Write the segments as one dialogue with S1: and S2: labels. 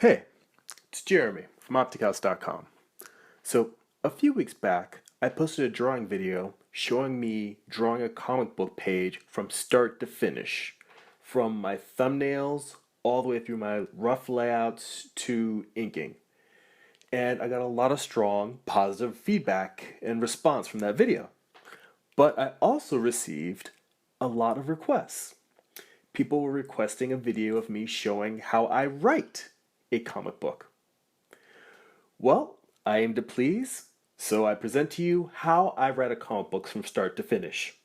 S1: Hey, it's Jeremy from OpticHouse.com. So, a few weeks back, I posted a drawing video showing me drawing a comic book page from start to finish, from my thumbnails all the way through my rough layouts to inking. And I got a lot of strong, positive feedback and response from that video. But I also received a lot of requests. People were requesting a video of me showing how I write a comic book. Well, I aim to please, so I present to you how I write a comic book from start to finish.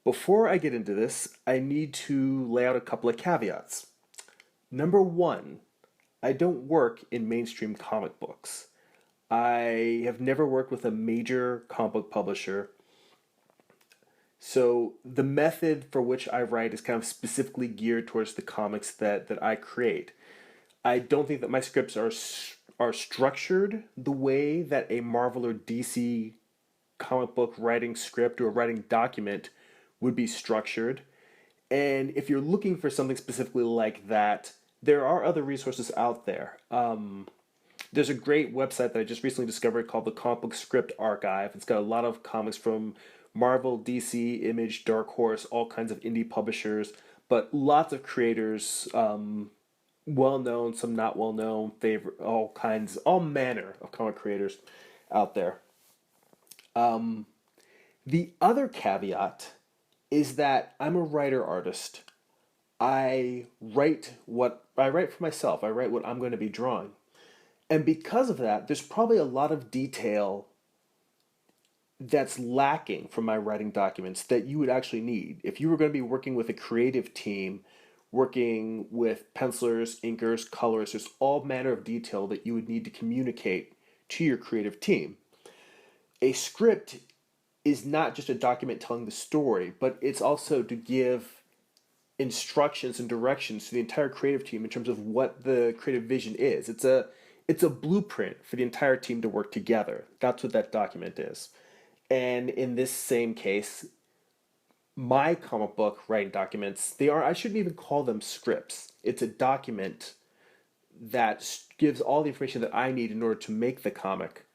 S1: Before I get into this, I need to lay out a couple of caveats. Number one, I don't work in mainstream comic books. I have never worked with a major comic book publisher, so the method for which I write is kind of specifically geared towards the comics that I create. I don't think that my scripts are structured the way that a Marvel or DC comic book writing script or writing document would be structured. And if you're looking for something specifically like that, there are other resources out there. There's a great website that I just recently discovered called the Comic Book Script Archive. It's got a lot of comics from Marvel, DC, Image, Dark Horse, all kinds of indie publishers, but lots of creators, well known, some not well known, favorite, all kinds, all manner of comic creators out there. The other caveat is that I'm a writer artist. I write for myself. I write what I'm going to be drawing. And because of that, there's probably a lot of detail that's lacking from my writing documents that you would actually need. If you were going to be working with a creative team, working with pencilers, inkers, colorists, there's all manner of detail that you would need to communicate to your creative team. A script is not just a document telling the story, but it's also to give instructions and directions to the entire creative team in terms of what the creative vision is. It's a blueprint for the entire team to work together. That's what that document is. And in this same case, my comic book writing documents, I shouldn't even call them scripts. It's a document that gives all the information that I need in order to make the comic.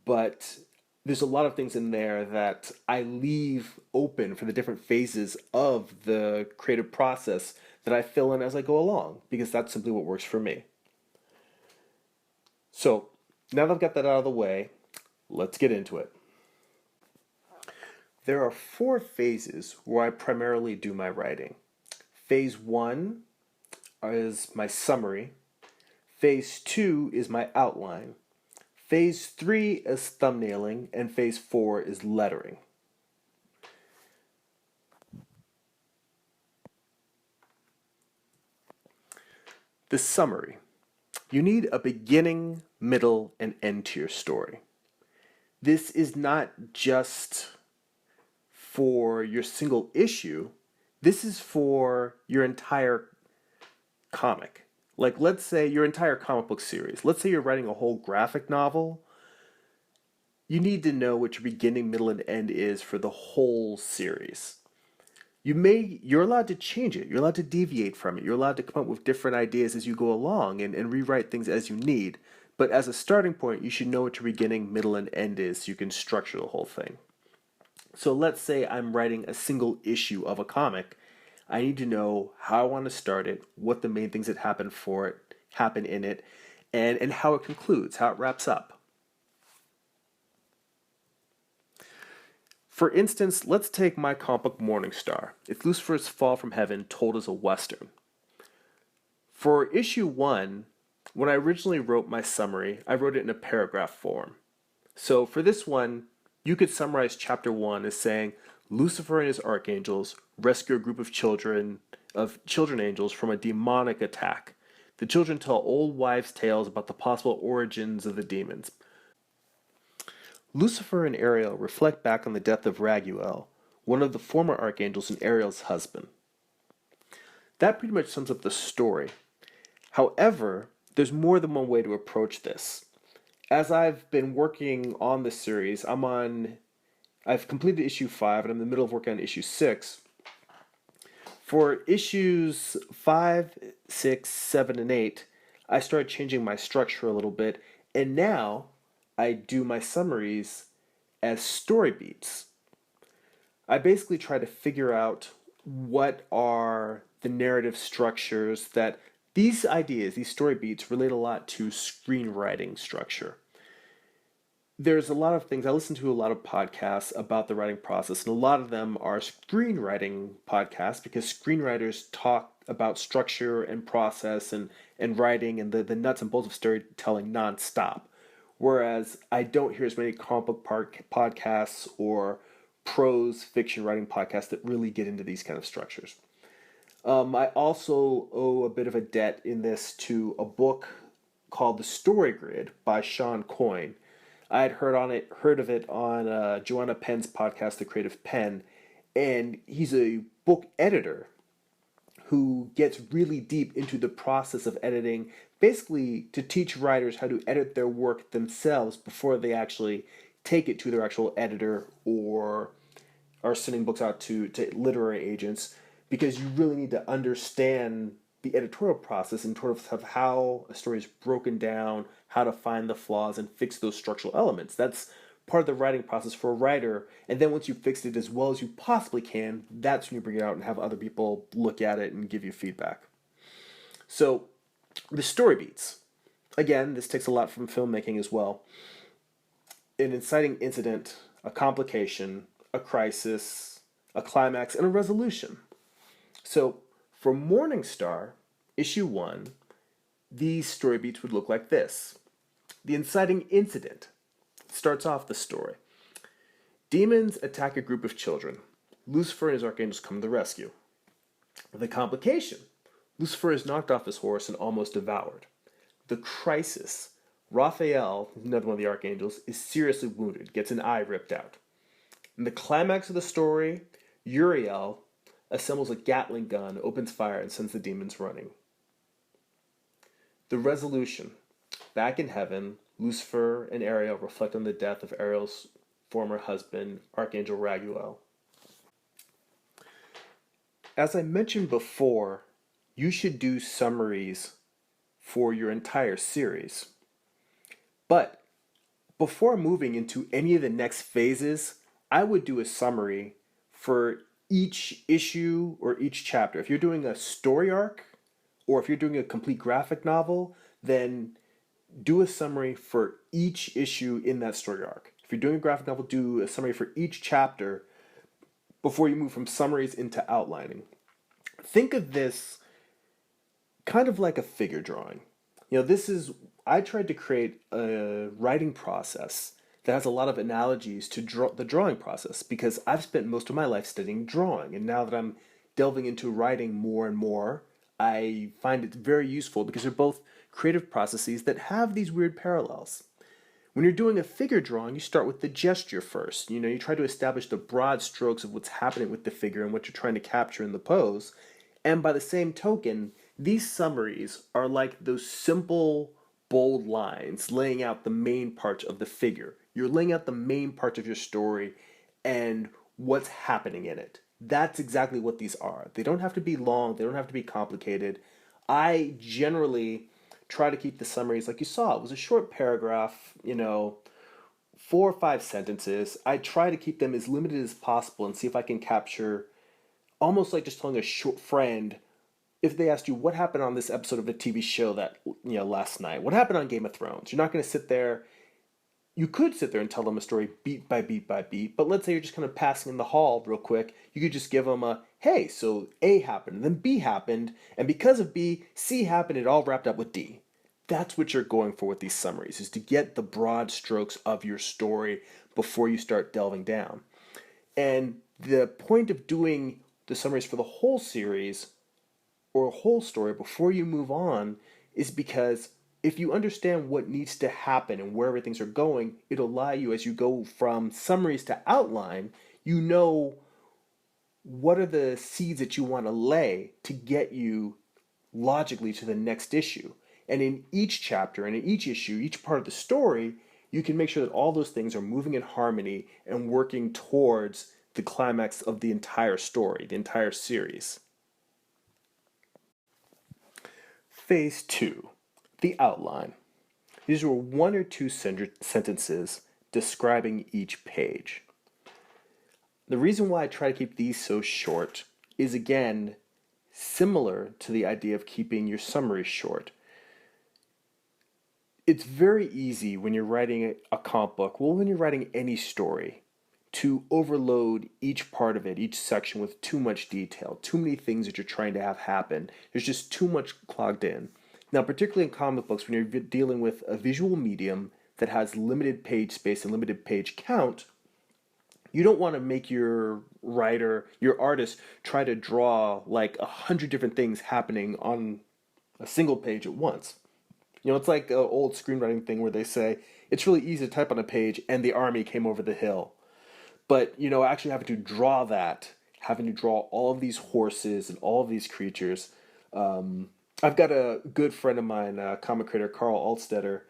S1: But there's a lot of things in there that I leave open for the different phases of the creative process that I fill in as I go along, because that's simply what works for me. So, now that I've got that out of the way, let's get into it. There are 4 phases where I primarily do my writing. Phase 1 is my summary. Phase 2 is my outline. Phase 3 is thumbnailing, and Phase 4 is lettering. The summary. You need a beginning, middle, and end to your story. This is not just for your single issue. This is for your entire comic. Like, let's say your entire comic book series. Let's say you're writing a whole graphic novel. You need to know what your beginning, middle, and end is for the whole series. You're allowed to change it. You're allowed to deviate from it. You're allowed to come up with different ideas as you go along and rewrite things as you need. But as a starting point, you should know what your beginning, middle, and end is so you can structure the whole thing. So let's say I'm writing a single issue of a comic. I need to know how I want to start it, what the main things that happen in it, and how it concludes, how it wraps up. For instance, let's take my comic book Morning Star. It's Lucifer's fall from heaven told as a Western. For issue 1, when I originally wrote my summary, I wrote it in a paragraph form. So for this one, you could summarize chapter 1 as saying, Lucifer and his archangels rescue a group of children angels from a demonic attack. The children tell old wives' tales about the possible origins of the demons. Lucifer and Ariel reflect back on the death of Raguel, one of the former archangels and Ariel's husband. That pretty much sums up the story. However, there's more than one way to approach this. As I've been working on this series, I've completed issue 5 and I'm in the middle of working on issue 6. For issues 5, 6, 7, and 8, I started changing my structure a little bit, and now I do my summaries as story beats. I basically try to figure out what are the narrative structures that these ideas, these story beats, relate a lot to screenwriting structure. There's a lot of things, I listen to a lot of podcasts about the writing process, and a lot of them are screenwriting podcasts because screenwriters talk about structure and process and writing and the nuts and bolts of storytelling nonstop. Whereas I don't hear as many comic book podcasts or prose fiction writing podcasts that really get into these kind of structures. I also owe a bit of a debt in this to a book called The Story Grid by Shawn Coyne. I had heard of it on Joanna Penn's podcast, The Creative Penn, and he's a book editor who gets really deep into the process of editing, basically to teach writers how to edit their work themselves before they actually take it to their actual editor or are sending books out to literary agents, because you really need to understand the editorial process in terms of how a story is broken down, how to find the flaws and fix those structural elements. That's part of the writing process for a writer. And then once you've fixed it as well as you possibly can, that's when you bring it out and have other people look at it and give you feedback. So the story beats. Again, this takes a lot from filmmaking as well. An inciting incident, a complication, a crisis, a climax, and a resolution. So for Morning Star, issue 1, these story beats would look like this. The inciting incident starts off the story. Demons attack a group of children. Lucifer and his archangels come to the rescue. The complication. Lucifer is knocked off his horse and almost devoured. The crisis. Raphael, another one of the archangels, is seriously wounded, gets an eye ripped out. In the climax of the story, Uriel assembles a Gatling gun, opens fire, and sends the demons running. The resolution. Back in heaven, Lucifer and Ariel reflect on the death of Ariel's former husband, Archangel Raguel. As I mentioned before, you should do summaries for your entire series. But before moving into any of the next phases, I would do a summary for each issue or each chapter. If you're doing a story arc, or if you're doing a complete graphic novel, then do a summary for each issue in that story arc. If you're doing a graphic novel, do a summary for each chapter before you move from summaries into outlining. Think of this kind of like a figure drawing. I tried to create a writing process that has a lot of analogies to the drawing process, because I've spent most of my life studying drawing, and now that I'm delving into writing more and more, I find it very useful because they're both creative processes that have these weird parallels. When you're doing a figure drawing, you start with the gesture first. You try to establish the broad strokes of what's happening with the figure and what you're trying to capture in the pose. And by the same token, these summaries are like those simple, bold lines laying out the main parts of the figure. You're laying out the main parts of your story and what's happening in it. That's exactly what these are. They don't have to be long. They don't have to be complicated. I generally try to keep the summaries like you saw. It was a short paragraph, 4 or 5 sentences. I try to keep them as limited as possible and see if I can capture, almost like just telling a short friend, if they asked you what happened on this episode of the TV show that, last night, what happened on Game of Thrones? You're not going to sit there. You could sit there and tell them a story beat by beat by beat, but let's say you're just kind of passing in the hall real quick. You could just give them a, hey, so A happened, and then B happened, and because of B, C happened, it all wrapped up with D. That's what you're going for with these summaries, is to get the broad strokes of your story before you start delving down. And the point of doing the summaries for the whole series or a whole story before you move on is because if you understand what needs to happen and where everything's are going, it'll allow you, as you go from summaries to outline, you know what are the seeds that you want to lay to get you logically to the next issue. And in each chapter and in each issue, each part of the story, you can make sure that all those things are moving in harmony and working towards the climax of the entire story, the entire series. Phase 2. The outline. These were one or two sentences describing each page. The reason why I try to keep these so short is, again, similar to the idea of keeping your summary short. It's very easy when you're writing a comic book, well, when you're writing any story, to overload each part of it, each section with too much detail, too many things that you're trying to have happen. There's just too much clogged in. Now, particularly in comic books, when you're dealing with a visual medium that has limited page space and limited page count, you don't want to make your writer, your artist, try to draw like 100 different things happening on a single page at once. You know, it's like an old screenwriting thing where they say, it's really easy to type on a page and the army came over the hill. But, you know, actually having to draw that, having to draw all of these horses and all of these creatures. I've got a good friend of mine, comic creator Carl Altstetter.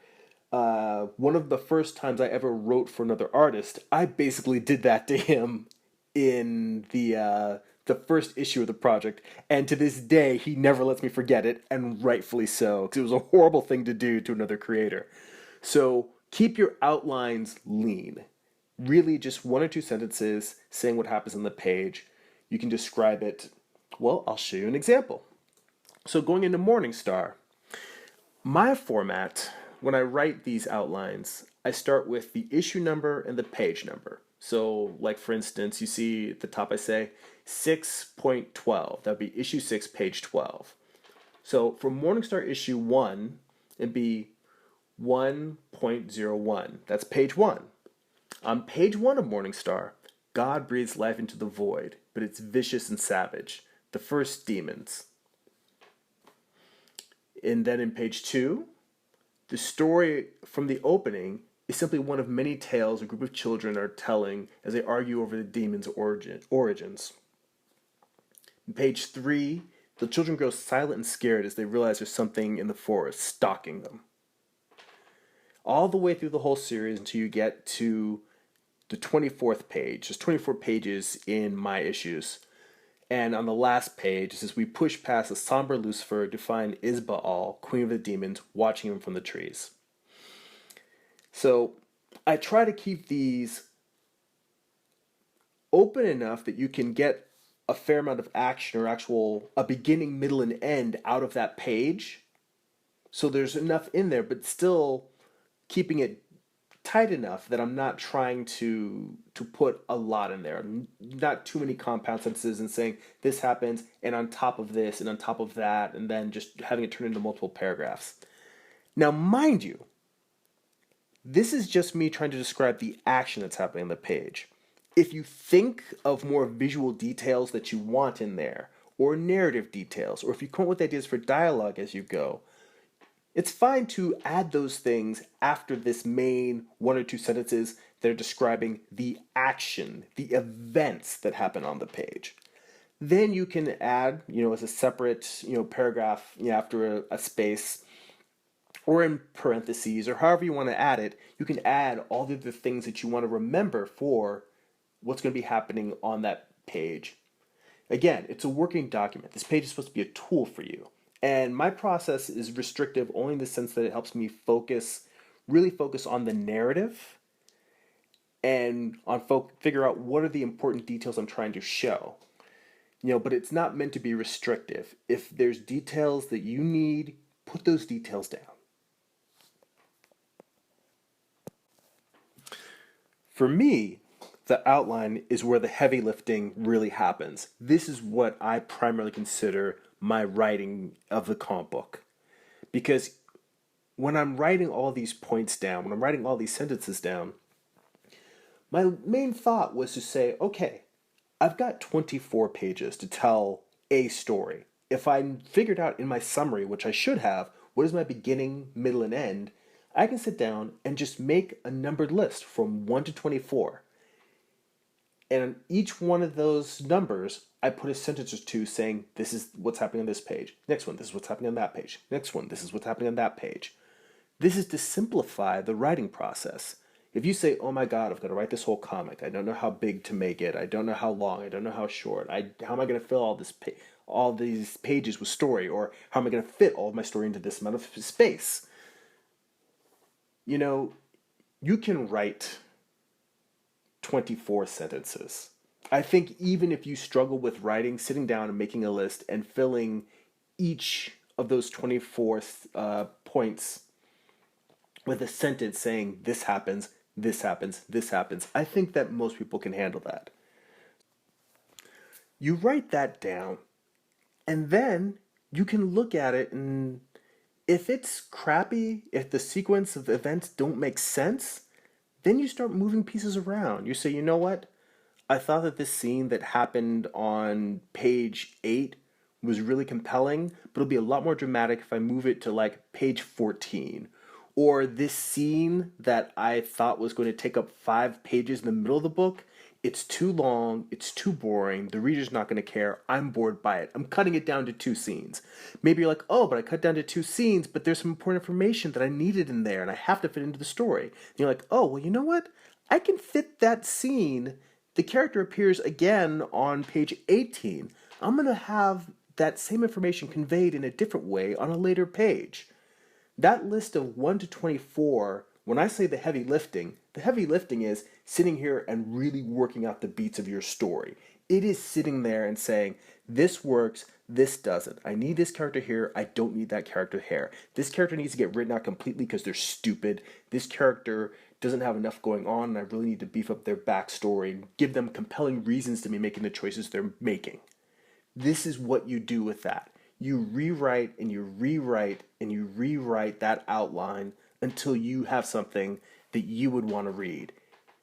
S1: One of the first times I ever wrote for another artist, I basically did that to him in the first issue of the project, and to this day he never lets me forget it, and rightfully so, because it was a horrible thing to do to another creator. So keep your outlines lean. Really just one or two sentences saying what happens on the page. You can describe it. Well, I'll show you an example. So going into Morningstar, my format, when I write these outlines, I start with the issue number and the page number. So, like for instance, you see at the top I say 6.12. That would be issue 6, page 12. So for Morningstar issue 1, it'd be 1.01. That's page 1. On page 1 of Morningstar, God breathes life into the void, but it's vicious and savage. The first demons. And then in page 2, the story from the opening is simply one of many tales a group of children are telling as they argue over the demon's origins. In page 3, the children grow silent and scared as they realize there's something in the forest stalking them. All the way through the whole series until you get to the 24th page. There's 24 pages in my issues. And on the last page, it says, we push past the somber Lucifer to find Isbaal, queen of the demons, watching him from the trees. So I try to keep these open enough that you can get a fair amount of action or a beginning, middle, and end out of that page. So there's enough in there, but still keeping it tight enough that I'm not trying to put a lot in there. Not too many compound sentences and saying this happens and on top of this and on top of that, and then just having it turn into multiple paragraphs. Now, mind you, this is just me trying to describe the action that's happening on the page. If you think of more visual details that you want in there, or narrative details, or if you come up with ideas for dialogue as you go, it's fine to add those things after this main one or two sentences that are describing the action, the events that happen on the page. Then you can add, as a separate, paragraph, after a space, or in parentheses, or however you want to add it, you can add all the other things that you want to remember for what's going to be happening on that page. Again, it's a working document. This page is supposed to be a tool for you. And my process is restrictive only in the sense that it helps me really focus on the narrative and on figure out what are the important details I'm trying to show. But it's not meant to be restrictive. If there's details that you need, put those details down. For me, the outline is where the heavy lifting really happens. This is what I primarily consider my writing of the comic book. Because when I'm writing all these points down, when I'm writing all these sentences down, my main thought was to say, okay, I've got 24 pages to tell a story. If I figured out in my summary, which I should have, what is my beginning, middle, and end, I can sit down and just make a numbered list from 1 to 24. And on each one of those numbers, I put a sentence or two saying, this is what's happening on this page. Next one, this is what's happening on that page. Next one, this is what's happening on that page. This is to simplify the writing process. If you say, "Oh my God, I've got to write this whole comic. I don't know how big to make it. I don't know how long. I don't know how short. How am I going to fill all these pages with story, or how am I going to fit all of my story into this amount of space?" You know, you can write 24 sentences. I think even if you struggle with writing, sitting down and making a list and filling each of those 24 points with a sentence saying, "This happens, this happens, this happens," I think that most people can handle that. You write that down, and then you can look at it, and if it's crappy, if the sequence of events don't make sense, then you start moving pieces around. You say, "You know what? I thought that this scene that happened on page 8 was really compelling, but it'll be a lot more dramatic if I move it to like page 14." Or this scene that I thought was going to take up 5 pages in the middle of the book, it's too long, it's too boring, the reader's not going to care, I'm bored by it. I'm cutting it down to 2 scenes. Maybe you're like, "Oh, but I cut down to 2 scenes, but there's some important information that I needed in there and I have to fit into the story." And you're like, "Oh, well, you know what? I can fit that scene. The character appears again on page 18. I'm going to have that same information conveyed in a different way on a later page." That list of 1 to 24, when I say the heavy lifting is sitting here and really working out the beats of your story. It is sitting there and saying, "This works, this doesn't. I need this character here, I don't need that character here. This character needs to get written out completely because they're stupid. This character doesn't have enough going on, and I really need to beef up their backstory and give them compelling reasons to be making the choices they're making." This is what you do with that. You rewrite and you rewrite and you rewrite that outline until you have something that you would want to read.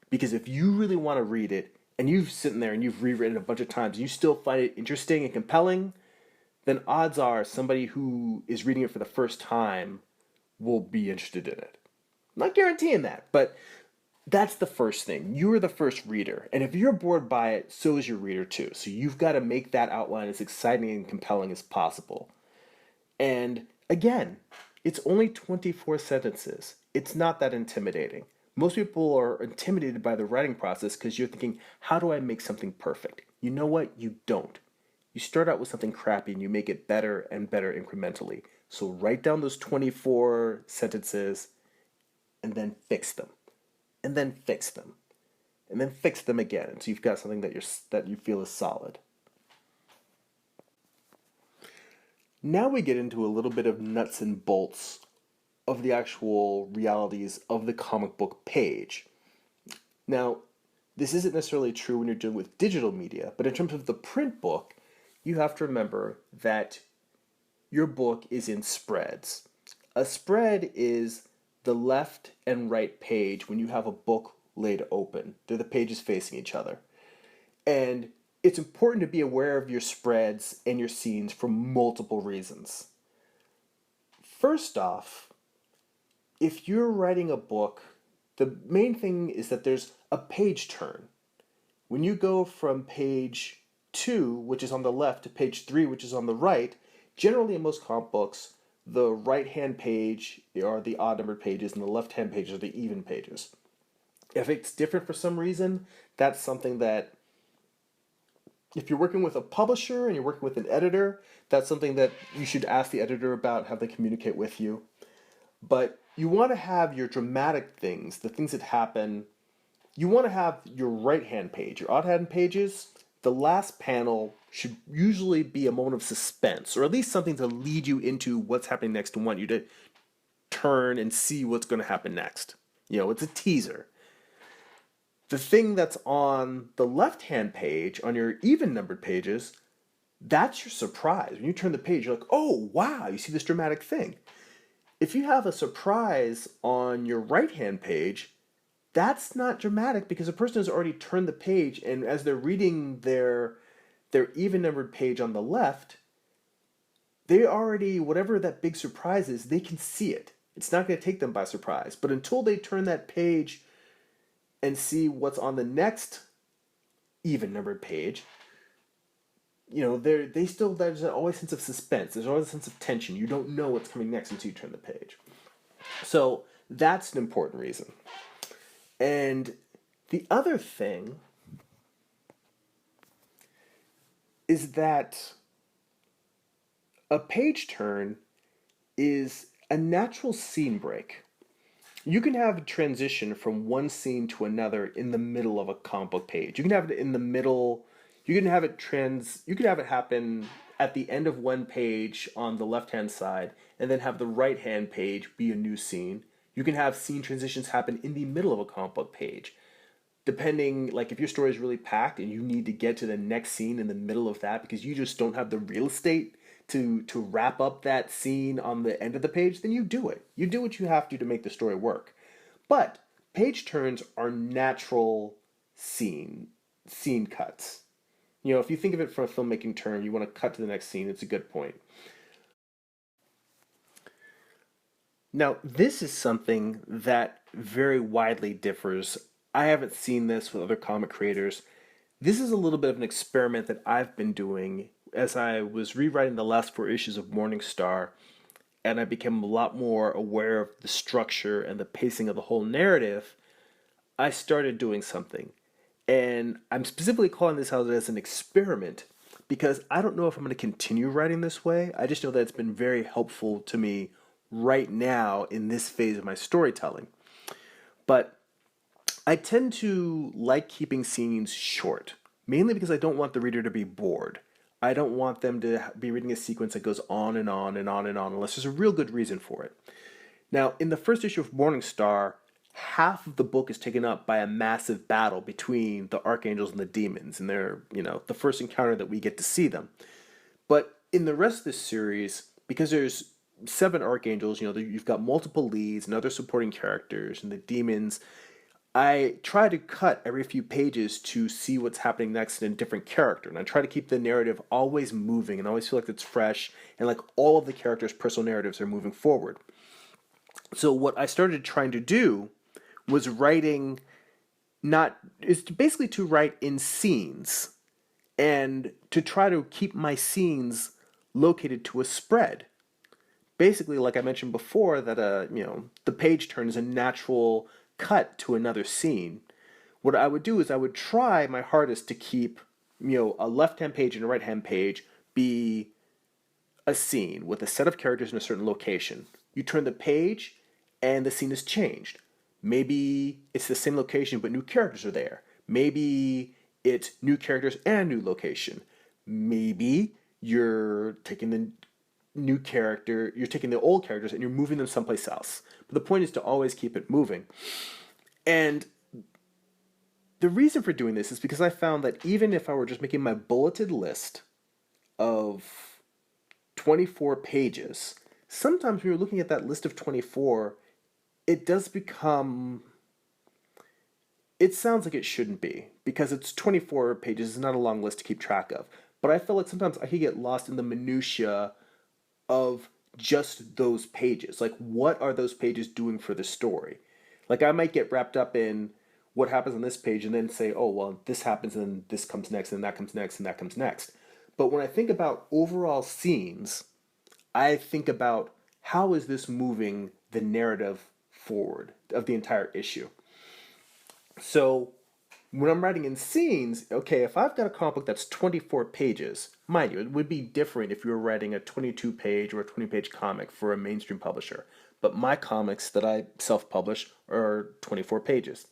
S1: Because if you really want to read it and you've sitting there and you've rewritten it a bunch of times and you still find it interesting and compelling, then odds are somebody who is reading it for the first time will be interested in it. I'm not guaranteeing that, but that's the first thing. You're the first reader. And if you're bored by it, so is your reader too. So you've got to make that outline as exciting and compelling as possible. And again, it's only 24 sentences. It's not that intimidating. Most people are intimidated by the writing process because you're thinking, "How do I make something perfect?" You know what? You don't. You start out with something crappy and you make it better and better incrementally. So write down those 24 sentences and then fix them. And then fix them. And then fix them again. So you've got something that you feel is solid. Now we get into a little bit of nuts and bolts of the actual realities of the comic book page. Now, this isn't necessarily true when you're dealing with digital media, but in terms of the print book, you have to remember that your book is in spreads. A spread is the left and right page when you have a book laid open. They're the pages facing each other. And it's important to be aware of your spreads and your scenes for multiple reasons. First off, if you're writing a book, the main thing is that there's a page turn. When you go from page 2, which is on the left, to page 3, which is on the right, generally in most comic books, the right-hand page are the odd-numbered pages and the left-hand pages are the even pages. If it's different for some reason, that's something that, if you're working with a publisher and you're working with an editor, that's something that you should ask the editor about, have them communicate with you. But you want to have your dramatic things, the things that happen, you want to have your right-hand page, your odd-hand pages, the last panel should usually be a moment of suspense, or at least something to lead you into what's happening next and want you to turn and see what's going to happen next. It's a teaser. The thing that's on the left-hand page, on your even-numbered pages, that's your surprise. When you turn the page, you're like, "Oh, wow, you see this dramatic thing." If you have a surprise on your right-hand page, that's not dramatic because the person has already turned the page, and as they're reading their even-numbered page on the left, they already, whatever that big surprise is, they can see it. It's not going to take them by surprise. But until they turn that page and see what's on the next even-numbered page, there's always a sense of suspense. There's always a sense of tension. You don't know what's coming next until you turn the page. So that's an important reason. And the other thing is that a page turn is a natural scene break. You can have a transition from one scene to another in the middle of a comic book page. You can have it in the middle. You can have it happen at the end of one page on the left-hand side and then have the right-hand page be a new scene. You can have scene transitions happen in the middle of a comic book page. Depending, like if your story is really packed and you need to get to the next scene in the middle of that because you just don't have the real estate to wrap up that scene on the end of the page, then you do it. You do what you have to make the story work. But page turns are natural scene cuts. You know, if you think of it from a filmmaking term, you want to cut to the next scene, it's a good point. Now, this is something that very widely differs. I haven't seen this with other comic creators. This is a little bit of an experiment that I've been doing as I was rewriting the last four issues of Morning Star, and I became a lot more aware of the structure and the pacing of the whole narrative. I started doing something. And I'm specifically calling this out as an experiment because I don't know if I'm going to continue writing this way. I just know that it's been very helpful to me right now in this phase of my storytelling. But I tend to like keeping scenes short, mainly because I don't want the reader to be bored. I don't want them to be reading a sequence that goes on and on and on and on unless there's a real good reason for it. Now, in the first issue of Morning Star, half of the book is taken up by a massive battle between the archangels and the demons, and they're, the first encounter that we get to see them. But in the rest of this series, because there's seven archangels, you've got multiple leads and other supporting characters and the demons, I try to cut every few pages to see what's happening next in a different character. And I try to keep the narrative always moving and always feel like it's fresh and like all of the characters' personal narratives are moving forward. So what I started trying to do was writing is basically to write in scenes and to try to keep my scenes located to a spread. Basically, like I mentioned before, that the page turn is a natural cut to another scene. What I would do is I would try my hardest to keep a left-hand page and a right-hand page be a scene with a set of characters in a certain location. You turn the page and the scene is changed. Maybe it's the same location but new characters are there. Maybe it's new characters and a new location. Maybe you're taking the old characters and you're moving them someplace else. But the point is to always keep it moving. And the reason for doing this is because I found that even if I were just making my bulleted list of 24 pages, sometimes when you're looking at that list of 24, it sounds like it shouldn't be, because it's 24 pages, it's not a long list to keep track of. But I feel like sometimes I could get lost in the minutia of just those pages. Like, what are those pages doing for the story? Like, I might get wrapped up in what happens on this page and then say, oh, well, this happens and then this comes next and that comes next and that comes next. But when I think about overall scenes, I think about how is this moving the narrative forward of the entire issue. So when I'm writing in scenes, okay, if I've got a comic book that's 24 pages, mind you, it would be different if you were writing a 22-page or a 20-page comic for a mainstream publisher. But my comics that I self-publish are 24 pages.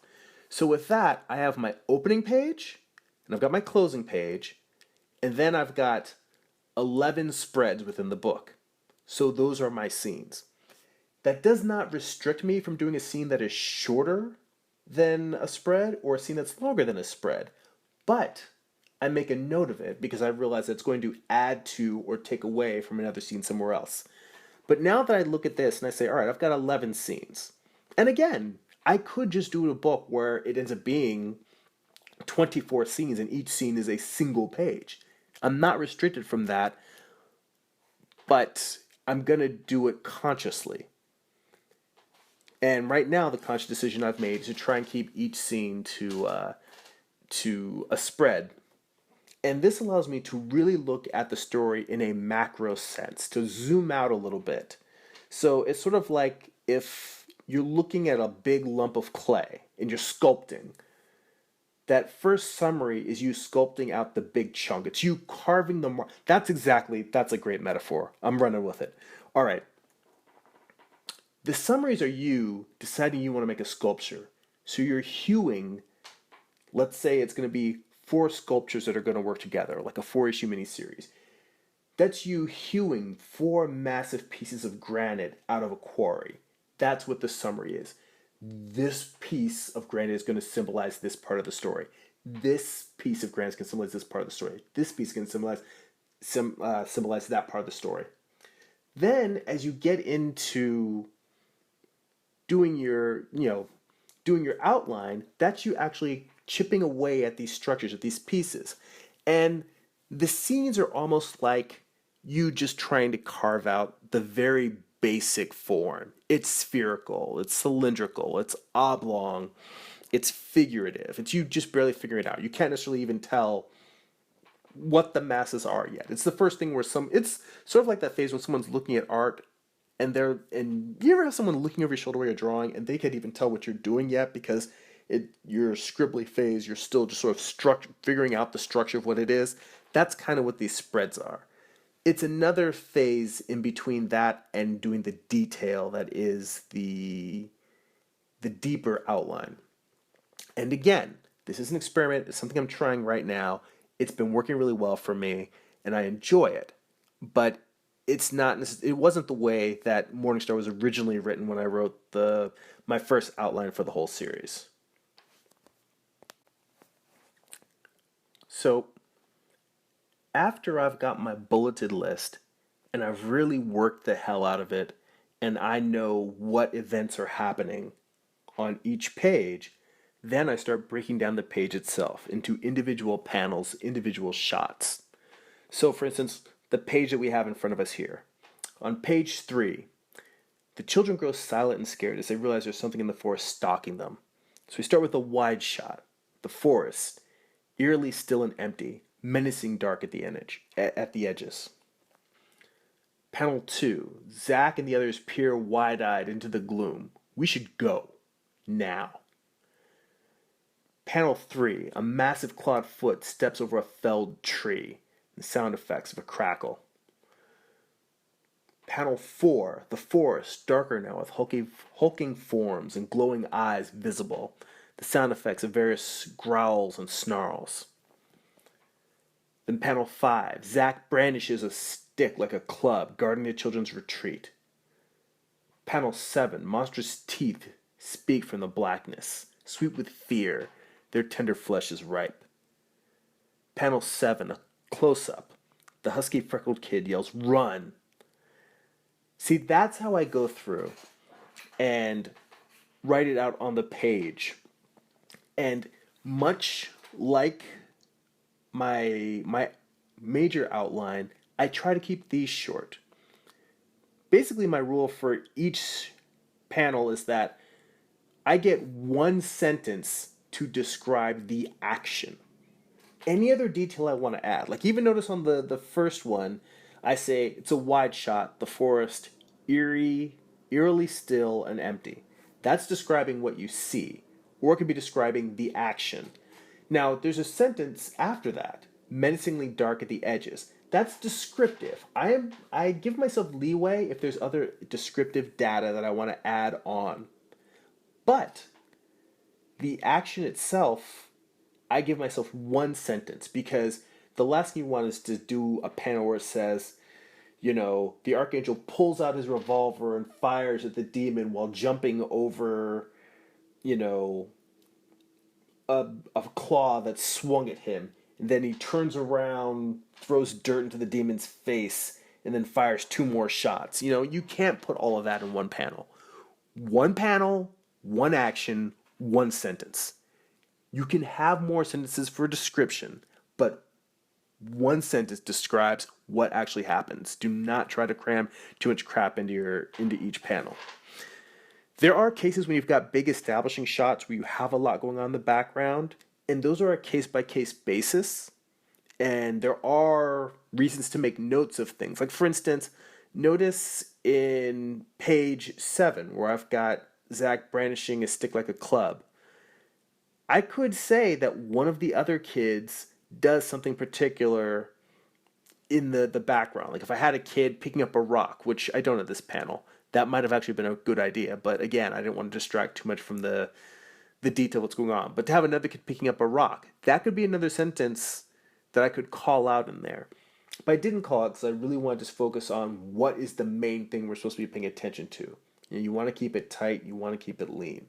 S1: So with that, I have my opening page, and I've got my closing page, and then I've got 11 spreads within the book. So those are my scenes. That does not restrict me from doing a scene that is shorter than a spread or a scene that's longer than a spread. But I make a note of it because I realize that it's going to add to or take away from another scene somewhere else. But now that I look at this and I say, all right, I've got 11 scenes. And again, I could just do a book where it ends up being 24 scenes and each scene is a single page. I'm not restricted from that, but I'm going to do it consciously. And right now, the conscious decision I've made is to try and keep each scene to a spread. And this allows me to really look at the story in a macro sense, to zoom out a little bit. So it's sort of like if you're looking at a big lump of clay and you're sculpting. That first summary is you sculpting out the big chunk. It's you carving the mark. That's a great metaphor. I'm running with it. All right. The summaries are you deciding you want to make a sculpture. So you're hewing, let's say it's going to be 4 sculptures that are going to work together, like a 4-issue miniseries. That's you hewing 4 massive pieces of granite out of a quarry. That's what the summary is. This piece of granite is going to symbolize this part of the story. This piece of granite can symbolize this part of the story. This piece can symbolize that part of the story. Then, as you get into doing your outline, that's you actually chipping away at these structures, at these pieces. And the scenes are almost like you just trying to carve out the very basic form. It's spherical, it's cylindrical, it's oblong, it's figurative. It's you just barely figuring it out. You can't necessarily even tell what the masses are yet. It's the first thing where it's sort of like that phase when someone's looking at art and you ever have someone looking over your shoulder while you're drawing and they can't even tell what you're doing yet because your scribbly phase, you're still just sort of figuring out the structure of what it is. That's kind of what these spreads are. It's another phase in between that and doing the detail that is the deeper outline. And again, this is an experiment. It's something I'm trying right now. It's been working really well for me, and I enjoy it. But it wasn't the way that Morningstar was originally written when I wrote my first outline for the whole series. So after I've got my bulleted list and I've really worked the hell out of it and I know what events are happening on each page, then I start breaking down the page itself into individual panels, individual shots. So for instance, the page that we have in front of us here. On page 3, the children grow silent and scared as they realize there's something in the forest stalking them. So we start with a wide shot. The forest, eerily still and empty, menacing dark at the edges. Panel 2, Zach and the others peer wide-eyed into the gloom. We should go. Now. Panel 3, a massive clawed foot steps over a felled tree. The sound effects of a crackle. Panel 4, the forest, darker now with hulking forms and glowing eyes visible. The sound effects of various growls and snarls. Then panel 5, Zach brandishes a stick like a club, guarding the children's retreat. Panel 7, monstrous teeth speak from the blackness, sweet with fear, their tender flesh is ripe. Panel 7, a close-up. The husky freckled kid yells, "Run!" See, that's how I go through and write it out on the page. And much like my major outline, I try to keep these short. Basically, my rule for each panel is that I get 1 sentence to describe the action. Any other detail I want to add, like even notice on the first one, I say it's a wide shot, the forest, eerily still and empty. That's describing what you see, or it could be describing the action. Now, there's a sentence after that, menacingly dark at the edges. That's descriptive. I give myself leeway if there's other descriptive data that I want to add on. But the action itself, I give myself 1 sentence because the last thing you want is to do a panel where it says, the Archangel pulls out his revolver and fires at the demon while jumping over, a claw that swung at him. And then he turns around, throws dirt into the demon's face, and then fires 2 more shots. You can't put all of that in 1 panel. 1 panel, 1 action, 1 sentence. You can have more sentences for description, but 1 sentence describes what actually happens. Do not try to cram too much crap into each panel. There are cases when you've got big establishing shots where you have a lot going on in the background, and those are a case-by-case basis, and there are reasons to make notes of things. Like, for instance, notice in page 7 where I've got Zach brandishing a stick like a club. I could say that one of the other kids does something particular in the background. Like if I had a kid picking up a rock, which I don't at this panel, that might have actually been a good idea. But again, I didn't want to distract too much from the detail of what's going on. But to have another kid picking up a rock, that could be another sentence that I could call out in there. But I didn't call it because I really want to just focus on what is the main thing we're supposed to be paying attention to. You want to keep it tight, you want to keep it lean.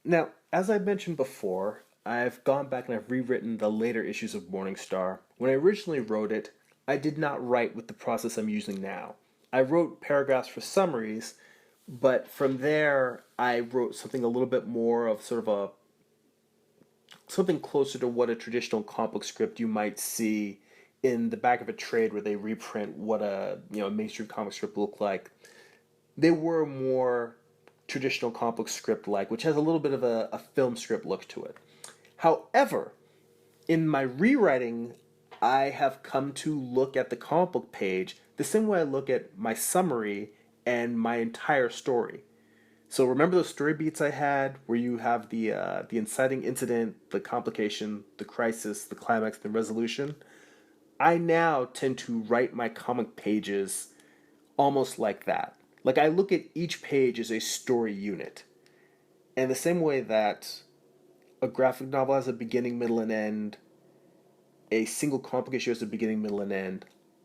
S1: Now, as I mentioned before, I've gone back and I've rewritten the later issues of Morningstar. When I originally wrote it, I did not write with the process I'm using now. I wrote paragraphs for summaries, but from there I wrote something a little bit more of sort of a something closer to what a traditional comic book script you might see in the back of a trade where they reprint what a mainstream comic strip looked like. They were more traditional comic book script like, which has a little bit of a film script look to it. However, in my rewriting, I have come to look at the comic book page the same way I look at my summary and my entire story. So remember those story beats I had where you have the inciting incident, the complication, the crisis, the climax, the resolution? I now tend to write my comic pages almost like that. Like I look at each page as a story unit. And the same way that a graphic novel has a beginning, middle, and end, a single comic book issue has a beginning, middle, and end,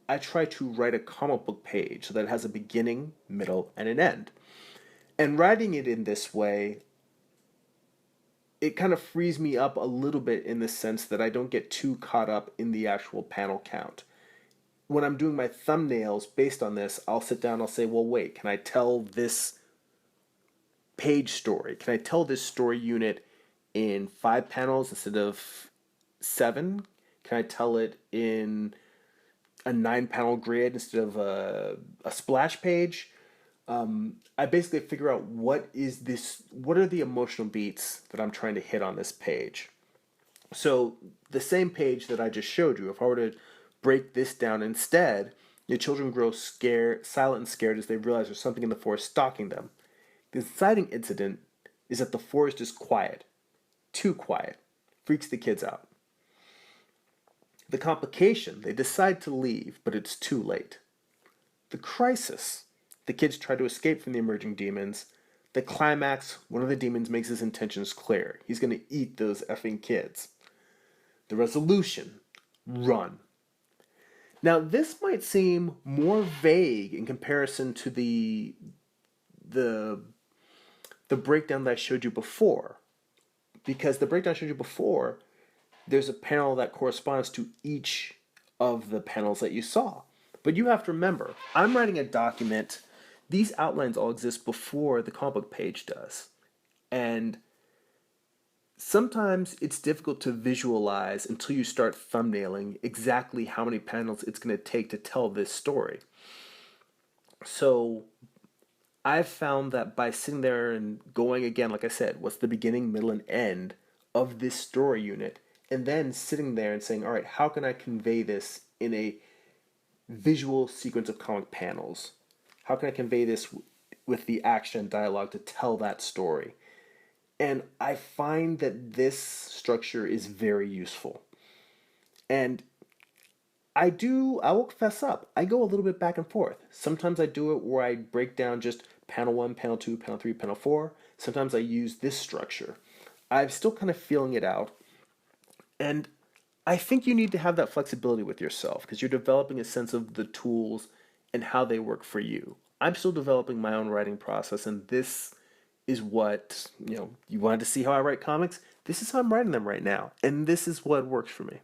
S1: I try to write a comic book page so that it has a beginning, middle, and an end. And writing it in this way, it kind of frees me up a little bit in the sense that I don't get too caught up in the actual panel count. When I'm doing my thumbnails based on this, I'll sit down and I'll say, well, wait, can I tell this page story? Can I tell this story unit in 5 panels instead of 7? Can I tell it in a 9-panel grid instead of a splash page? I basically figure out what are the emotional beats that I'm trying to hit on this page. So the same page that I just showed you, if I were to break this down instead, the children grow scared, silent and scared as they realize there's something in the forest stalking them. The inciting incident is that the forest is quiet, too quiet, freaks the kids out. The complication, they decide to leave, but it's too late. The crisis, the kids try to escape from the emerging demons. The climax, one of the demons makes his intentions clear. He's going to eat those effing kids. The resolution, run. Now, this might seem more vague in comparison to the breakdown that I showed you before. Because the breakdown I showed you before, there's a panel that corresponds to each of the panels that you saw. But you have to remember, I'm writing a document. These outlines all exist before the comic book page does. And sometimes it's difficult to visualize until you start thumbnailing exactly how many panels it's going to take to tell this story. So I've found that by sitting there and going again, like I said, what's the beginning, middle, and end of this story unit, and then sitting there and saying, all right, how can I convey this in a visual sequence of comic panels? How can I convey this with the action and dialogue to tell that story? And I find that this structure is very useful. And I will confess up, I go a little bit back and forth. Sometimes I do it where I break down just panel 1, panel 2, panel 3, panel 4. Sometimes I use this structure. I'm still kind of feeling it out. And I think you need to have that flexibility with yourself because you're developing a sense of the tools and how they work for you. I'm still developing my own writing process, and this is what, you wanted to see how I write comics? This is how I'm writing them right now, and this is what works for me.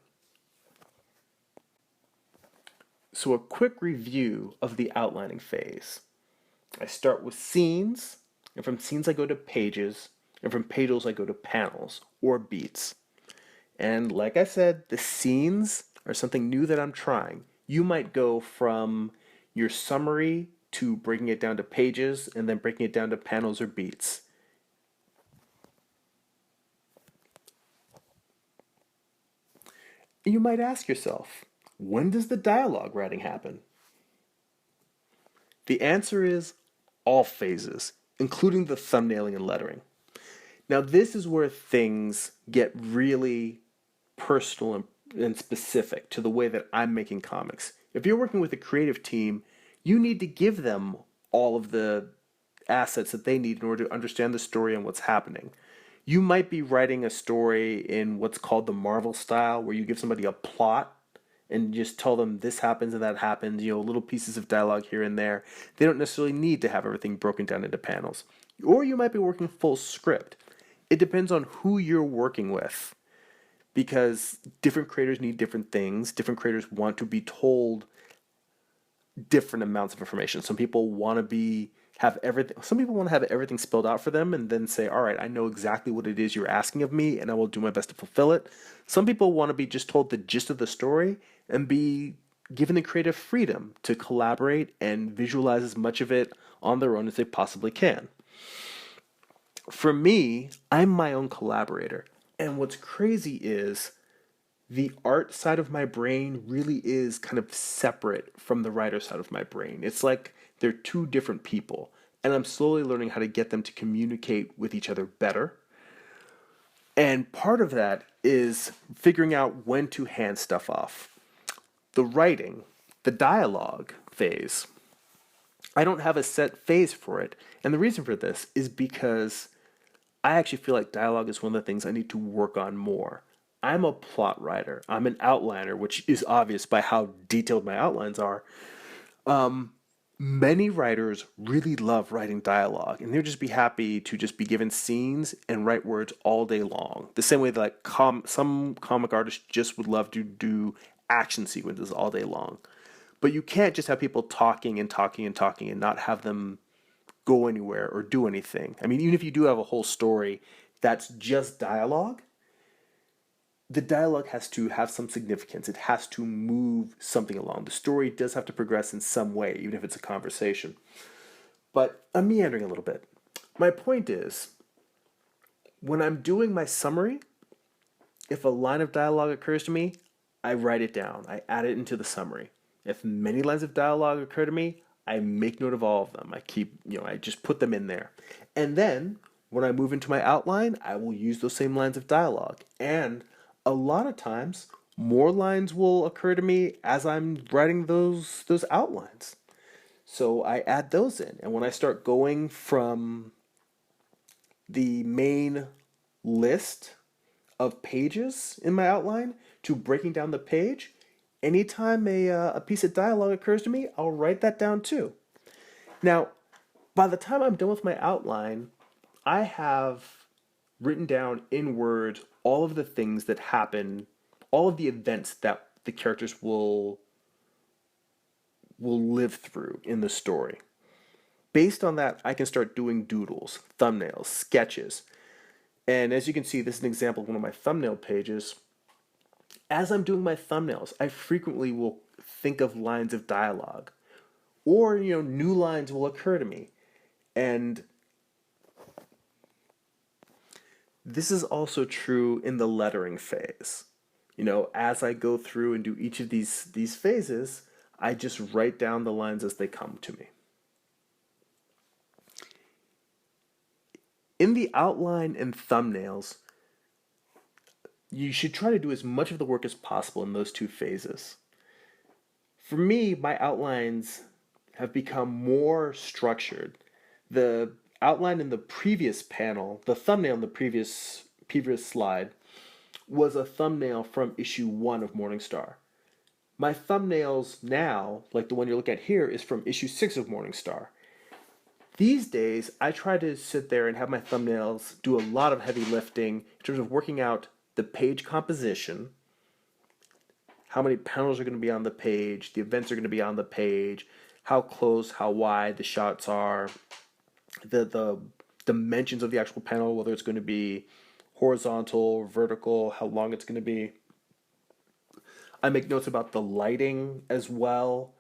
S1: So a quick review of the outlining phase. I start with scenes, and from scenes I go to pages, and from pages I go to panels or beats. And like I said, the scenes are something new that I'm trying. You might go from your summary to breaking it down to pages and then breaking it down to panels or beats. You might ask yourself, when does the dialogue writing happen? The answer is all phases, including the thumbnailing and lettering. Now, this is where things get really personal and specific to the way that I'm making comics. If you're working with a creative team, you need to give them all of the assets that they need in order to understand the story and what's happening. You might be writing a story in what's called the Marvel style, where you give somebody a plot and just tell them this happens and that happens, little pieces of dialogue here and there. They don't necessarily need to have everything broken down into panels. Or you might be working full script. It depends on who you're working with, because different creators need different things. Different creators want to be told different amounts of information. Some people want to have everything. Some people want to have everything spelled out for them and then say, "All right, I know exactly what it is you're asking of me, and I will do my best to fulfill it." Some people want to be just told the gist of the story and be given the creative freedom to collaborate and visualize as much of it on their own as they possibly can. For me, I'm my own collaborator. And what's crazy is the art side of my brain really is kind of separate from the writer side of my brain. It's like they're two different people. And I'm slowly learning how to get them to communicate with each other better. And part of that is figuring out when to hand stuff off. The writing, the dialogue phase, I don't have a set phase for it. And the reason for this is because I actually feel like dialogue is one of the things I need to work on more. I'm a plot writer. I'm an outliner, which is obvious by how detailed my outlines are. Many writers really love writing dialogue, and they'll just be happy to just be given scenes and write words all day long. The same way that some comic artists just would love to do action sequences all day long. But you can't just have people talking and talking and talking and not have them go anywhere or do anything. I mean, even if you do have a whole story that's just dialogue, the dialogue has to have some significance. It has to move something along. The story does have to progress in some way, even if it's a conversation. But I'm meandering a little bit. My point is, when I'm doing my summary, if a line of dialogue occurs to me, I write it down. I add it into the summary. If many lines of dialogue occur to me, I make note of all of them. I just put them in there. And then when I move into my outline, I will use those same lines of dialogue. And a lot of times, more lines will occur to me as I'm writing those outlines. So I add those in. And when I start going from the main list of pages in my outline to breaking down the page, anytime a piece of dialogue occurs to me, I'll write that down too. Now, by the time I'm done with my outline, I have written down in words all of the things that happen, all of the events that the characters will live through in the story. Based on that, I can start doing doodles, thumbnails, sketches. And as you can see, this is an example of one of my thumbnail pages. As I'm doing my thumbnails, I frequently will think of lines of dialogue, or new lines will occur to me. And this is also true in the lettering phase. As I go through and do each of these phases, I just write down the lines as they come to me. In the outline and thumbnails, you should try to do as much of the work as possible in those two phases. For me, my outlines have become more structured. The outline in the previous panel, the thumbnail in the previous slide, was a thumbnail from issue 1 of Morningstar. My thumbnails now, like the one you're looking at here, is from issue 6 of Morningstar. These days, I try to sit there and have my thumbnails do a lot of heavy lifting in terms of working out the page composition, how many panels are going to be on the page, the events are going to be on the page, how close, how wide the shots are, the dimensions of the actual panel, whether it's going to be horizontal, vertical, how long it's going to be. I make notes about the lighting as well.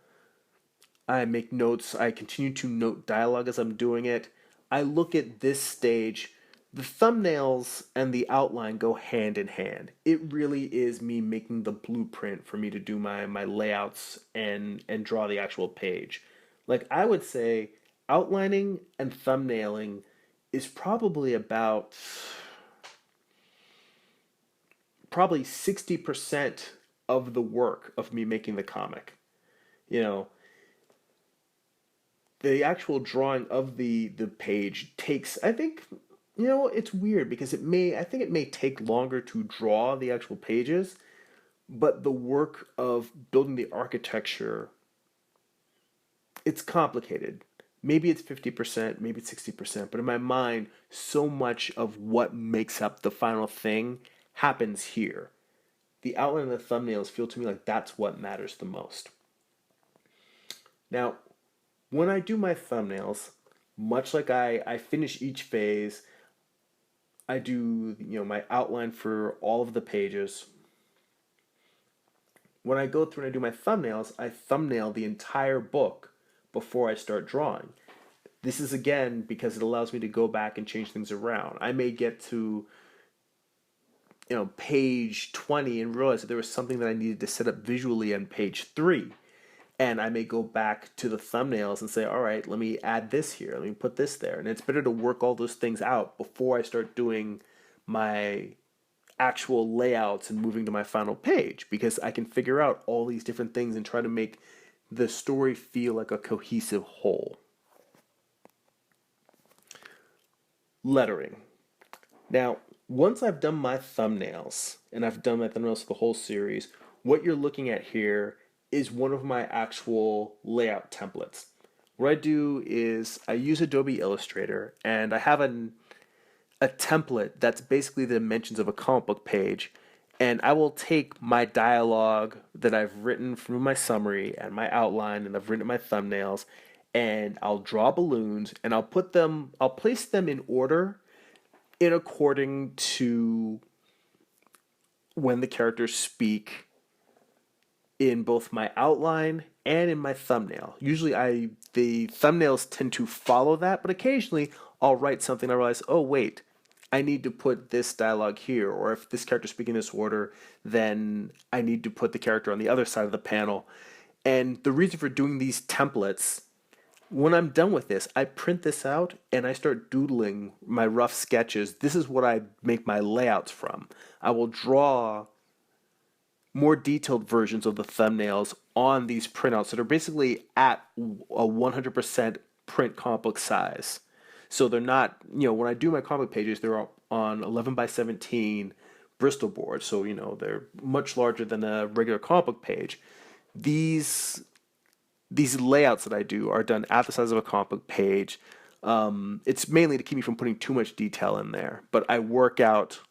S1: I continue to note dialogue as I'm doing it. I look at this stage. The thumbnails and the outline go hand in hand. It really is me making the blueprint for me to do my layouts and draw the actual page. Like, I would say outlining and thumbnailing is probably 60% of the work of me making the comic. You know, the actual drawing of the page takes, I think, it's weird because I think it may take longer to draw the actual pages, but the work of building the architecture, it's complicated. Maybe it's 50%, maybe it's 60%, but in my mind, so much of what makes up the final thing happens here. The outline and the thumbnails feel to me like that's what matters the most. Now, when I do my thumbnails, much like I finish each phase, I do my outline for all of the pages. When I go through and I do my thumbnails, I thumbnail the entire book before I start drawing. This is again because it allows me to go back and change things around. I may get to page 20 and realize that there was something that I needed to set up visually on page 3. And I may go back to the thumbnails and say, all right, let me add this here. Let me put this there. And it's better to work all those things out before I start doing my actual layouts and moving to my final page, because I can figure out all these different things and try to make the story feel like a cohesive whole. Lettering. Now, once I've done my thumbnails, and I've done my thumbnails for the whole series, what you're looking at here is one of my actual layout templates. What I do is I use Adobe Illustrator, and I have a template that's basically the dimensions of a comic book page, and I will take my dialogue that I've written from my summary and my outline, and I've written my thumbnails, and I'll draw balloons, and I'll place them in order in according to when the characters speak in both my outline and in my thumbnail. Usually the thumbnails tend to follow that, but occasionally I'll write something and I realize, oh wait, I need to put this dialogue here, or if this character's speaking in this order, then I need to put the character on the other side of the panel. And the reason for doing these templates, when I'm done with this, I print this out and I start doodling my rough sketches. This is what I make my layouts from. I will draw more detailed versions of the thumbnails on these printouts that are basically at a 100% print comic book size. So they're not, when I do my comic pages, they're on 11 by 17 Bristol board. So, they're much larger than a regular comic book page. These layouts that I do are done at the size of a comic book page. It's mainly to keep me from putting too much detail in there, but I work out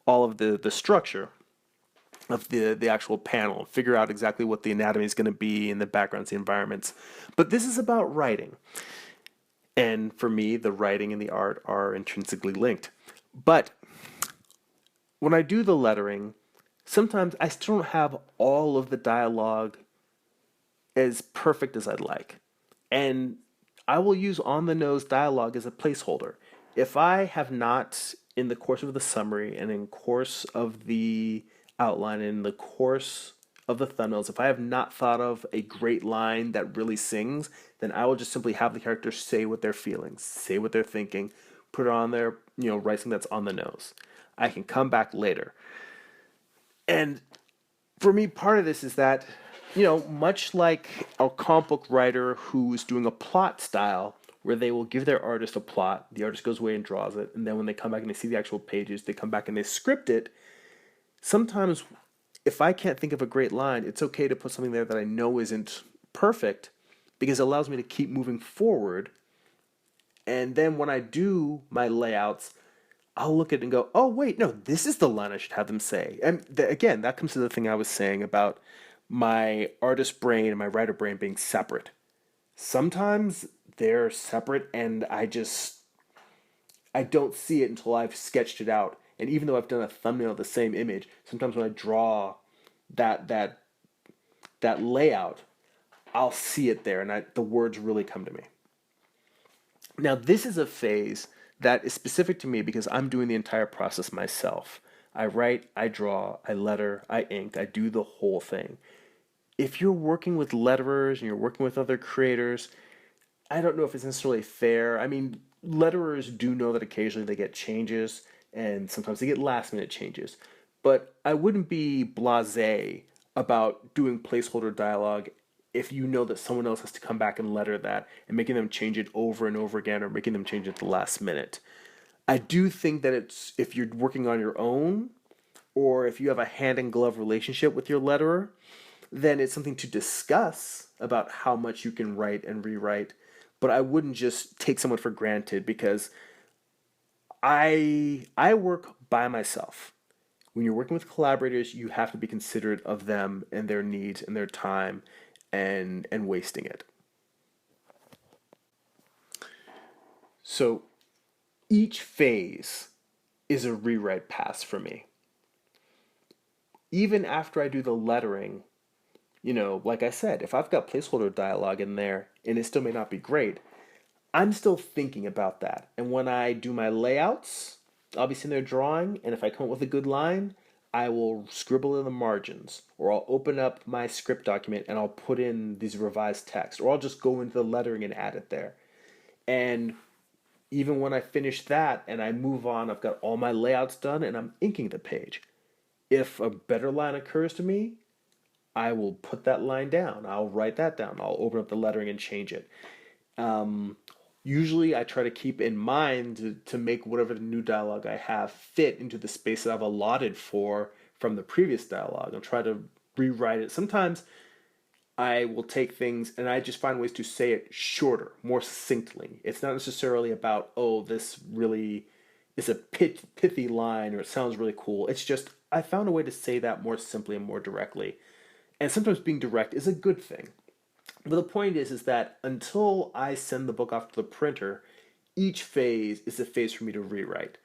S1: all of the structure of the actual panel, figure out exactly what the anatomy is going to be in the backgrounds, the environments. But this is about writing. And for me, the writing and the art are intrinsically linked. But when I do the lettering, sometimes I still don't have all of the dialogue as perfect as I'd like. And I will use on-the-nose dialogue as a placeholder. If I have not, in the course of the summary and in course of the outline and in the course of the thumbnails, if I have not thought of a great line that really sings, then I will just simply have the characters say what they're feeling, say what they're thinking, put it on there, write something that's on the nose. I can come back later. And for me, part of this is that, much like a comic book writer who's doing a plot style, where they will give their artist a plot, the artist goes away and draws it, and then when they come back and they see the actual pages, they come back and they script it. Sometimes, if I can't think of a great line, it's okay to put something there that I know isn't perfect, because it allows me to keep moving forward. And then when I do my layouts, I'll look at it and go, oh, wait, no, this is the line I should have them say. And again, that comes to the thing I was saying about my artist brain and my writer brain being separate. Sometimes they're separate and I don't see it until I've sketched it out. And even though I've done a thumbnail of the same image, sometimes when I draw that layout, I'll see it there and the words really come to me. Now, this is a phase that is specific to me because I'm doing the entire process myself. I write, I draw, I letter, I ink, I do the whole thing. If you're working with letterers and you're working with other creators, I don't know if it's necessarily fair. I mean, letterers do know that occasionally they get changes, and sometimes they get last minute changes. But I wouldn't be blasé about doing placeholder dialogue if you know that someone else has to come back and letter that and making them change it over and over again or making them change it at the last minute. I do think that it's if you're working on your own or if you have a hand in glove relationship with your letterer, then it's something to discuss about how much you can write and rewrite. But I wouldn't just take someone for granted because I work by myself. When you're working with collaborators, you have to be considerate of them and their needs and their time and wasting it. So each phase is a rewrite pass for me. Even after I do the lettering, like I said, if I've got placeholder dialogue in there and it still may not be great, I'm still thinking about that. And when I do my layouts, I'll be sitting there drawing, and if I come up with a good line, I will scribble in the margins, or I'll open up my script document and I'll put in these revised text, or I'll just go into the lettering and add it there. And even when I finish that and I move on, I've got all my layouts done and I'm inking the page. If a better line occurs to me, I will put that line down. I'll write that down. I'll open up the lettering and change it. Um, Usually, I try to keep in mind to make whatever the new dialogue I have fit into the space that I've allotted for from the previous dialogue. I'll try to rewrite it. Sometimes I will take things and I just find ways to say it shorter, more succinctly. It's not necessarily about, oh, this really is a pithy line or it sounds really cool. It's just, I found a way to say that more simply and more directly. And sometimes being direct is a good thing. But the point is that until I send the book off to the printer, each phase is a phase for me to rewrite.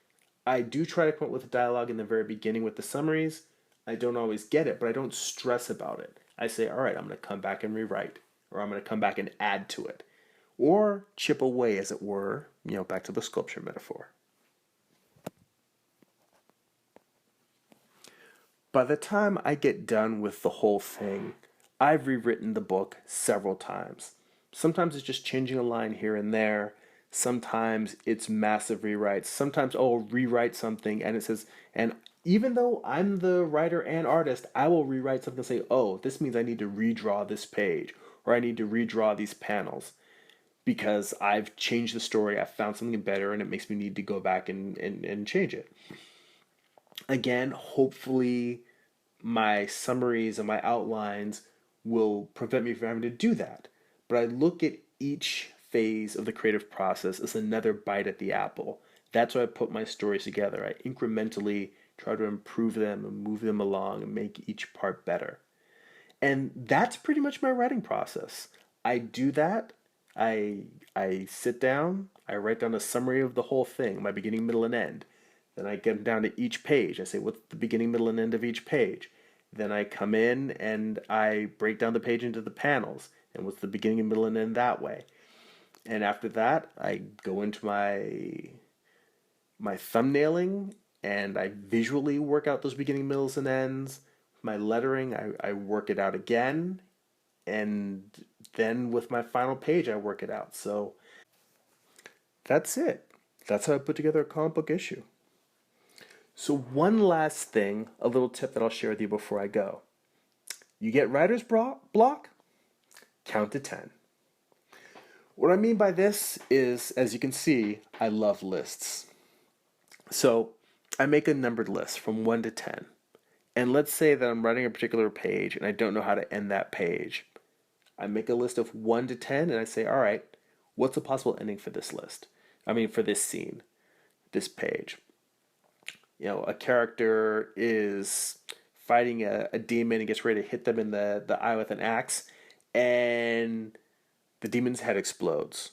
S1: I do try to come up with a dialogue in the very beginning with the summaries. I don't always get it, but I don't stress about it. I say, all right, I'm going to come back and rewrite, or I'm going to come back and add to it, or chip away, as it were, back to the sculpture metaphor. By the time I get done with the whole thing, I've rewritten the book several times. Sometimes it's just changing a line here and there. Sometimes it's massive rewrites. Sometimes I'll rewrite something and it says, and even though I'm the writer and artist, I will rewrite something and say, oh, this means I need to redraw this page or I need to redraw these panels because I've changed the story, I've found something better, and it makes me need to go back and change it. Again, hopefully my summaries and my outlines will prevent me from having to do that. But I look at each phase of the creative process as another bite at the apple. That's why I put my stories together. I incrementally try to improve them and move them along and make each part better. And that's pretty much my writing process. I do that. I sit down, I write down a summary of the whole thing, my beginning, middle, and end. Then I get down to each page. I say, what's the beginning, middle, and end of each page? Then I come in and I break down the page into the panels and what's the beginning and middle and end that way. And after that, I go into my thumbnailing and I visually work out those beginning, middles, and ends. My lettering, I work it out again. And then with my final page, I work it out. So that's it. That's how I put together a comic book issue. So one last thing, a little tip that I'll share with you before I go. You get writer's block? Count to 10. What I mean by this is, as you can see, I love lists. So I make a numbered list from 1 to 10. And let's say that I'm writing a particular page and I don't know how to end that page. I make a list of 1 to 10 and I say, all right, what's a possible ending for this list? For this scene, this page. A character is fighting a demon and gets ready to hit them in the eye with an axe, and the demon's head explodes.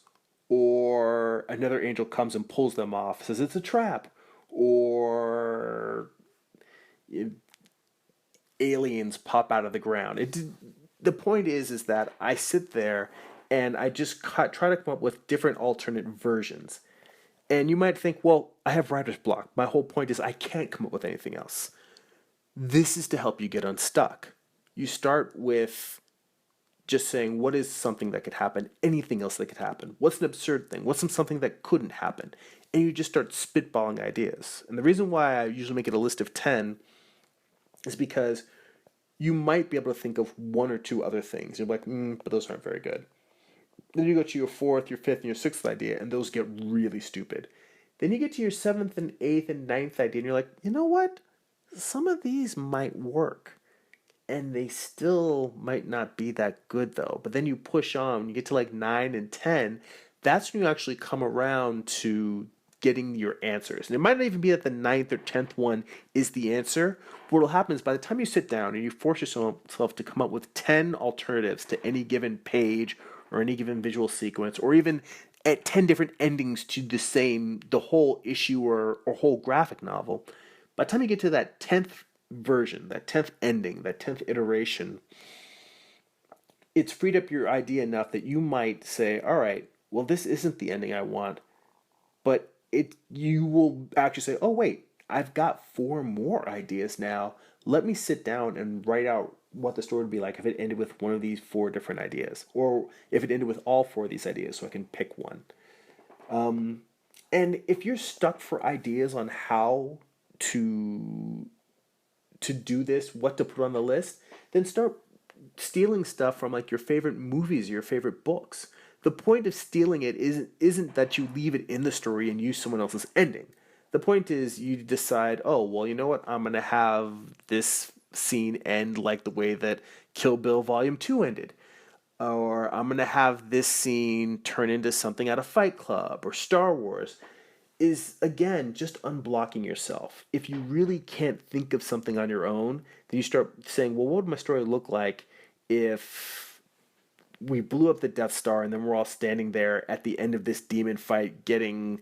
S1: Or another angel comes and pulls them off, says it's a trap. Or aliens pop out of the ground. The point is that I sit there and I just try to come up with different alternate versions. And you might think, well, I have writer's block. My whole point is I can't come up with anything else. This is to help you get unstuck. You start with just saying, what is something that could happen? Anything else that could happen? What's an absurd thing? What's something that couldn't happen? And you just start spitballing ideas. And the reason why I usually make it a list of 10 is because you might be able to think of one or two other things. You're like, but those aren't very good. Then you go to your fourth, your fifth, and your sixth idea, and those get really stupid. Then you get to your seventh and eighth and ninth idea, and you're like, you know what? Some of these might work. And they still might not be that good, though. But then you push on, when you get to like 9 and 10, that's when you actually come around to getting your answers. And it might not even be that the ninth or 10th one is the answer. What will happen is by the time you sit down and you force yourself to come up with 10 alternatives to any given page or any given visual sequence, or even at 10 different endings to the whole issue or whole graphic novel, by the time you get to that 10th version, that 10th ending, that 10th iteration, it's freed up your idea enough that you might say, all right, well, this isn't the ending I want, but you will actually say, oh, wait, I've got 4 more ideas now. Let me sit down and write out what the story would be like if it ended with one of these 4 different ideas, or if it ended with all 4 of these ideas, so I can pick one. And if you're stuck for ideas on how to do this, what to put on the list, then start stealing stuff from like your favorite movies, your favorite books. The point of stealing it isn't that you leave it in the story and use someone else's ending. The point is you decide, oh, well, you know what? I'm going to have this scene end like the way that Kill Bill Volume 2 ended. Or I'm going to have this scene turn into something out of Fight Club or Star Wars. Is, again, just unblocking yourself. If you really can't think of something on your own, then you start saying, well, what would my story look like if we blew up the Death Star and then we're all standing there at the end of this demon fight getting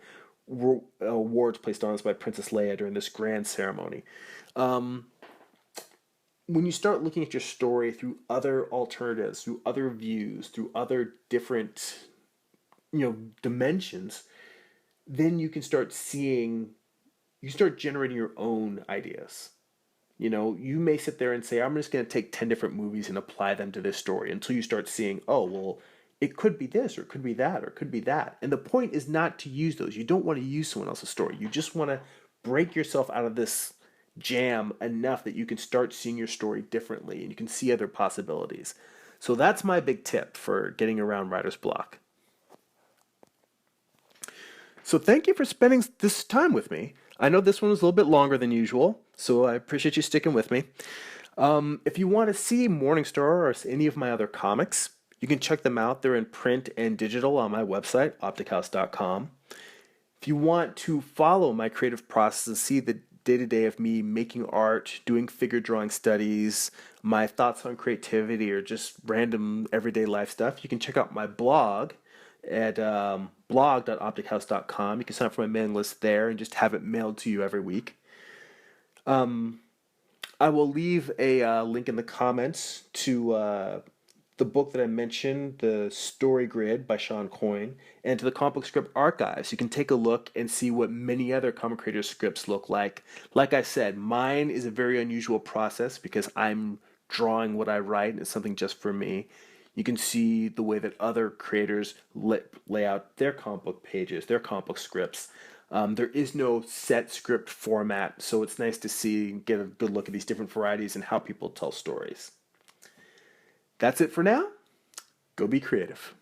S1: awards placed on us by Princess Leia during this grand ceremony. When you start looking at your story through other alternatives, through other views, through other different, dimensions, then you can start generating your own ideas. You may sit there and say, I'm just going to take 10 different movies and apply them to this story until you start seeing, oh, well, it could be this, or it could be that, or it could be that. And the point is not to use those. You don't want to use someone else's story. You just want to break yourself out of this jam enough that you can start seeing your story differently and you can see other possibilities. So that's my big tip for getting around writer's block. So thank you for spending this time with me. I know this one was a little bit longer than usual, so I appreciate you sticking with me. If you want to see Morningstar or any of my other comics, you can check them out. They're in print and digital on my website, optichouse.com. If you want to follow my creative process and see the day-to-day of me making art, doing figure drawing studies, my thoughts on creativity, or just random everyday life stuff, you can check out my blog at blog.optichouse.com. You can sign up for my mailing list there and just have it mailed to you every week. I will leave a link in the comments to the book that I mentioned, The Story Grid by Shawn Coyne, and to the Comic Book Script Archives. You can take a look and see what many other comic creators' scripts look like. Like I said, mine is a very unusual process because I'm drawing what I write, and it's something just for me. You can see the way that other creators lay out their comic book pages, their comic book scripts. There is no set script format, so it's nice to see and get a good look at these different varieties and how people tell stories. That's it for now. Go be creative.